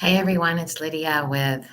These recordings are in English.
Hey everyone, it's Lydia with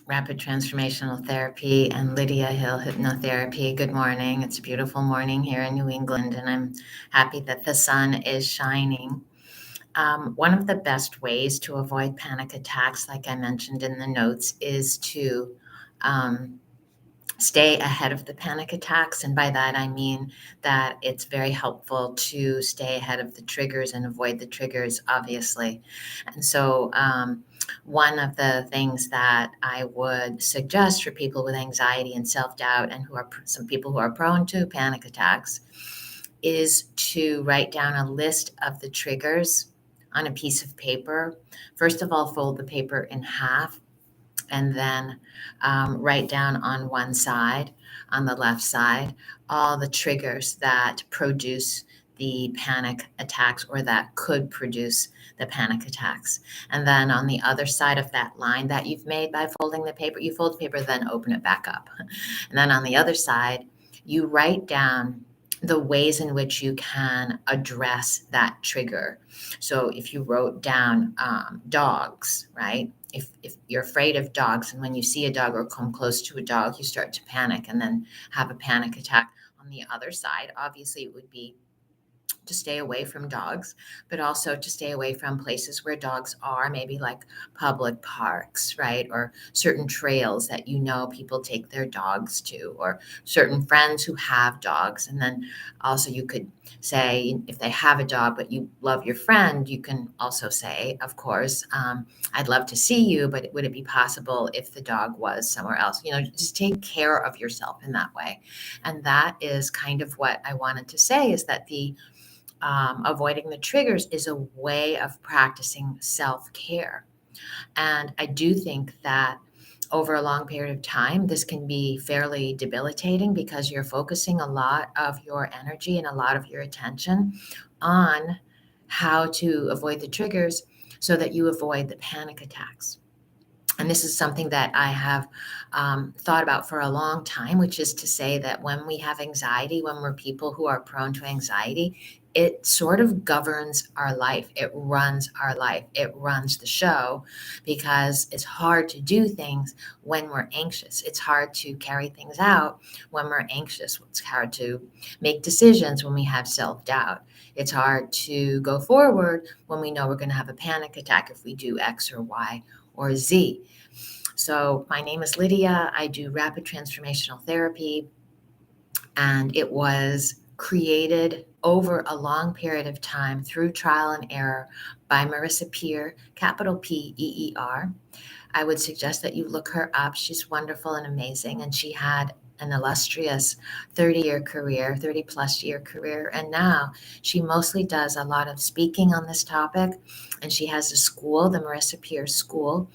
Rapid Transformational Therapy and Lydia Hill Hypnotherapy. Good morning. It's a beautiful morning here in New England, and I'm happy that the sun is shining. One of the best ways to avoid panic attacks, like I mentioned in the notes, is to um, stay ahead of the panic attacks. And by that, I mean that it's very helpful to stay ahead of the triggers and avoid the triggers, obviously. And so, one of the things that I would suggest for people with anxiety and self doubt, and who are some people who are prone to panic attacks, is to write down a list of the triggers on a piece of paper. First of all, fold the paper in half and then write down on one side, on the left side, all the triggers that produce the panic attacks or that could produce the panic attacks. And then on the other side of that line that you've made by folding the paper, you fold the paper, then open it back up. And then on the other side, you write down the ways in which you can address that trigger. So if you wrote down dogs, right? If you're afraid of dogs, and when you see a dog or come close to a dog, you start to panic and then have a panic attack. On the other side, obviously, it would be to stay away from dogs, but also to stay away from places where dogs are, maybe like public parks, right? Or certain trails that people take their dogs to, or certain friends who have dogs. And then also, you could say, if they have a dog, but you love your friend, you can also say, of course, I'd love to see you, but would it be possible if the dog was somewhere else? Just take care of yourself in that way. And that is kind of what I wanted to say, is that the avoiding the triggers is a way of practicing self-care. And I do think that over a long period of time, this can be fairly debilitating because you're focusing a lot of your energy and a lot of your attention on how to avoid the triggers so that you avoid the panic attacks. And this is something that I have thought about for a long time, which is to say that when we have anxiety, when we're people who are prone to anxiety, it sort of governs our life. It runs our life. It runs the show because it's hard to do things when we're anxious. It's hard to carry things out when we're anxious. It's hard to make decisions when we have self doubt. It's hard to go forward when we know we're going to have a panic attack if we do X or Y or Z. So my name is Lydia. I do rapid transformational therapy, and it was created over a long period of time through trial and error by Marisa Peer, capital Peer. I would suggest that you look her up. She's wonderful and amazing, and she had an illustrious 30 plus year career. And now she mostly does a lot of speaking on this topic. And she has a school, the Marisa Peer School,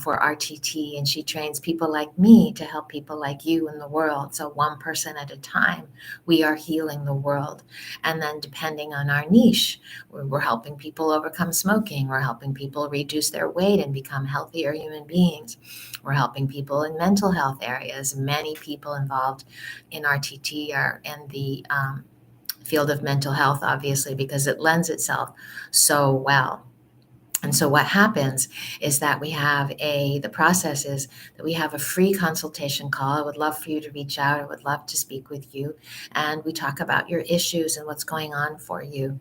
for RTT, and she trains people like me to help people like you in the world. So one person at a time, we are healing the world. And then depending on our niche, we're helping people overcome smoking. We're helping people reduce their weight and become healthier human beings. We're helping people in mental health areas. Many people involved in RTT are in the field of mental health, obviously, because it lends itself so well. And so what happens is that the process is that we have a free consultation call. I would love for you to reach out. I would love to speak with you. And we talk about your issues and what's going on for you.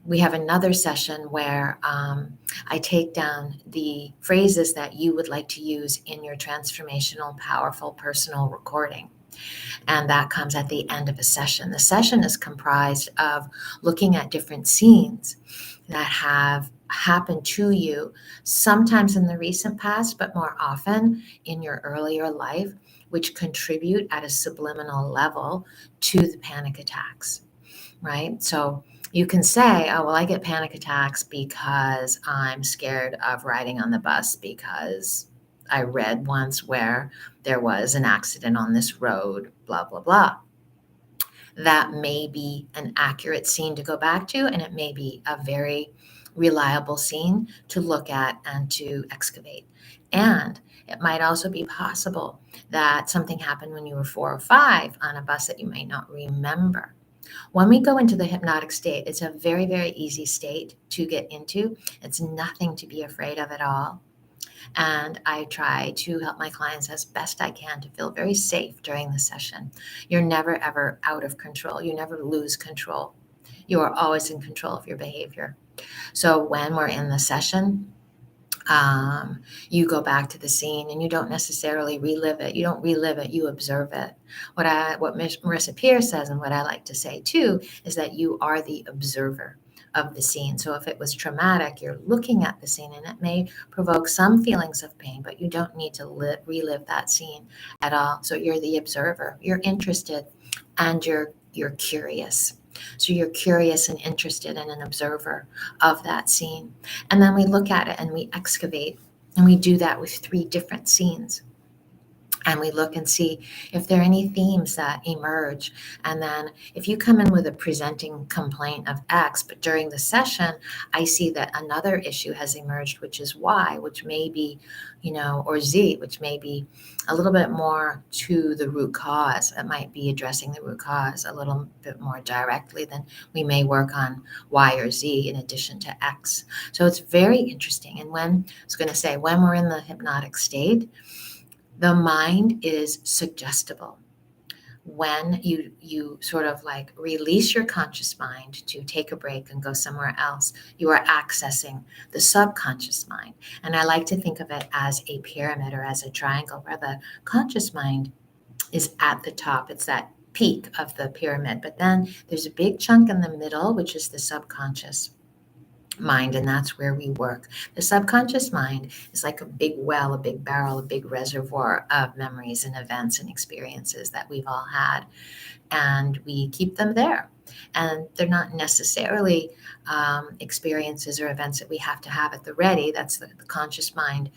We have another session where I take down the phrases that you would like to use in your transformational, powerful, personal recording. And that comes at the end of a session. The session is comprised of looking at different scenes that have happened to you, sometimes in the recent past, but more often in your earlier life, which contribute at a subliminal level to the panic attacks, right? So you can say, oh, well, I get panic attacks because I'm scared of riding on the bus because I read once where there was an accident on this road, blah, blah, blah. That may be an accurate scene to go back to, and it may be a very reliable scene to look at and to excavate. And it might also be possible that something happened when you were 4 or 5 on a bus that you may not remember. When we go into the hypnotic state, it's a very, very easy state to get into. It's nothing to be afraid of at all. And I try to help my clients as best I can to feel very safe during the session. You're never, ever out of control. You never lose control. You are always in control of your behavior. So when we're in the session, you go back to the scene and you don't necessarily relive it. You don't relive it, you observe it. What Marisa Peer says, and what I like to say too, is that you are the observer of the scene. So if it was traumatic, you're looking at the scene and it may provoke some feelings of pain, but you don't need to relive that scene at all. So you're the observer, you're interested, and you're curious. So you're curious and interested and an observer of that scene. And then we look at it and we excavate. And we do that with 3 different scenes. And we look and see if there are any themes that emerge. And then if you come in with a presenting complaint of X, but during the session, I see that another issue has emerged, which is Y, which may be, or Z, which may be a little bit more to the root cause. It might be addressing the root cause a little bit more directly, then we may work on Y or Z in addition to X. So it's very interesting. And when we're in the hypnotic state, the mind is suggestible. When you sort of like release your conscious mind to take a break and go somewhere else, you are accessing the subconscious mind. And I like to think of it as a pyramid or as a triangle where the conscious mind is at the top. It's that peak of the pyramid. But then there's a big chunk in the middle, which is the subconscious mind, and that's where we work. The subconscious mind is like a big well, a big barrel, a big reservoir of memories and events and experiences that we've all had, and we keep them there. And they're not necessarily experiences or events that we have to have at the ready. That's the conscious mind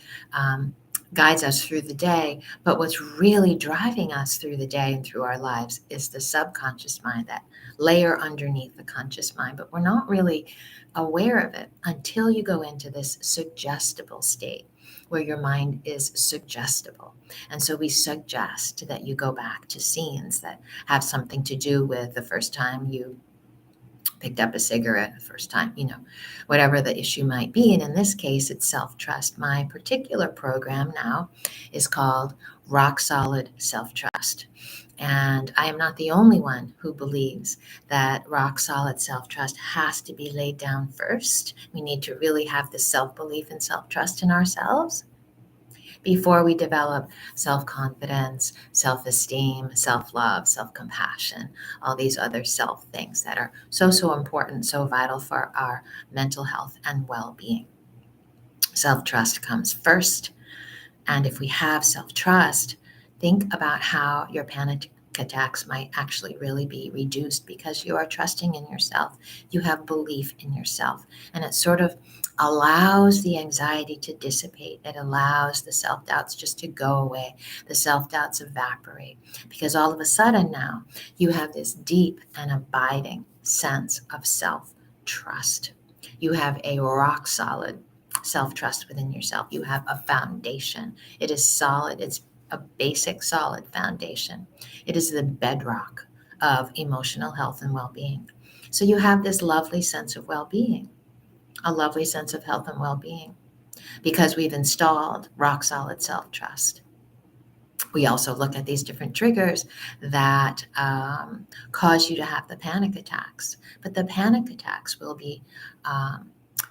guides us through the day. But what's really driving us through the day and through our lives is the subconscious mind, that layer underneath the conscious mind. But we're not really aware of it until you go into this suggestible state where your mind is suggestible. And so we suggest that you go back to scenes that have something to do with the first time you picked up a cigarette, the first time, whatever the issue might be. And in this case, it's self-trust. My particular program now is called Rock Solid Self-Trust. And I am not the only one who believes that rock solid self-trust has to be laid down first. We need to really have the self-belief and self-trust in ourselves before we develop self-confidence, self-esteem, self-love, self-compassion, all these other self things that are so important, so vital for our mental health and well-being. Self-trust comes first. And if we have self-trust, think about how your panic attacks might actually really be reduced because you are trusting in yourself. You have belief in yourself. And it sort of allows the anxiety to dissipate. It allows the self-doubts just to go away. The self-doubts evaporate because all of a sudden now you have this deep and abiding sense of self-trust. You have a rock solid self-trust within yourself. You have a foundation. It is solid. It's a basic solid foundation. It is the bedrock of emotional health and well-being. So you have this lovely sense of well-being, a lovely sense of health and well-being, because we've installed rock solid self-trust. We also look at these different triggers that cause you to have the panic attacks. But the panic attacks will be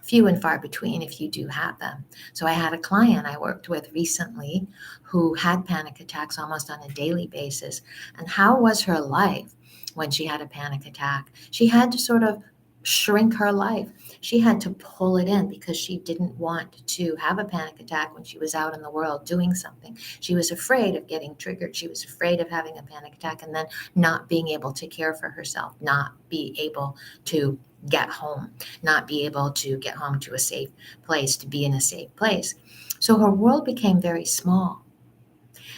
few and far between if you do have them. So I had a client I worked with recently who had panic attacks almost on a daily basis. And how was her life when she had a panic attack? She had to sort of shrink her life. She had to pull it in because she didn't want to have a panic attack when she was out in the world doing something. She was afraid of getting triggered. She was afraid of having a panic attack and then not being able to care for herself, not be able to get home, not be able to get home to a safe place, to be in a safe place. So her world became very small.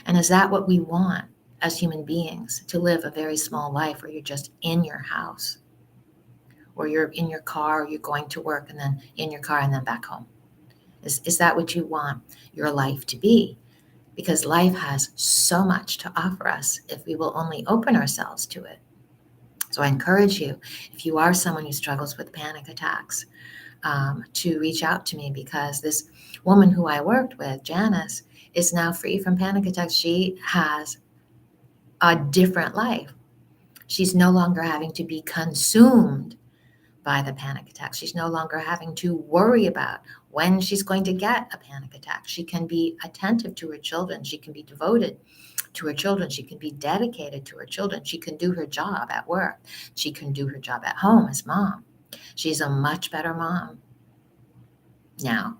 And is that what we want as human beings, to live a very small life where you're just in your house, or you're in your car, or you're going to work and then in your car and then back home? Is that what you want your life to be? Because life has so much to offer us if we will only open ourselves to it. So I encourage you, if you are someone who struggles with panic attacks, to reach out to me, because this woman who I worked with, Janice, is now free from panic attacks. She has a different life. She's no longer having to be consumed by the panic attack. She's no longer having to worry about when she's going to get a panic attack. She can be attentive to her children. She can be devoted to her children. She can be dedicated to her children. She can do her job at work. She can do her job at home as mom. She's a much better mom now.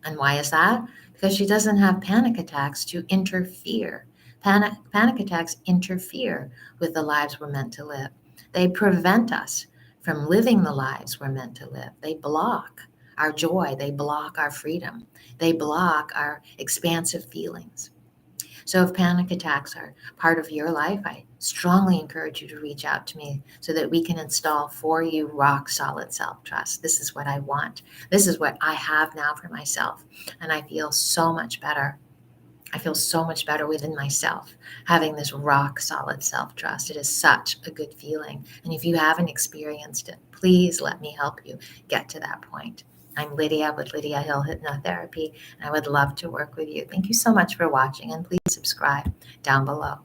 And why is that? Because she doesn't have panic attacks to interfere. Panic attacks interfere with the lives we're meant to live. They prevent us from living the lives we're meant to live. They block our joy. They block our freedom. They block our expansive feelings. So if panic attacks are part of your life, I strongly encourage you to reach out to me so that we can install for you rock solid self-trust. This is what I want. This is what I have now for myself. And I feel so much better. I feel so much better within myself having this rock solid self-trust. It is such a good feeling. And if you haven't experienced it, please let me help you get to that point. I'm Lydia with Lydia Hill Hypnotherapy, and I would love to work with you. Thank you so much for watching, and please subscribe down below.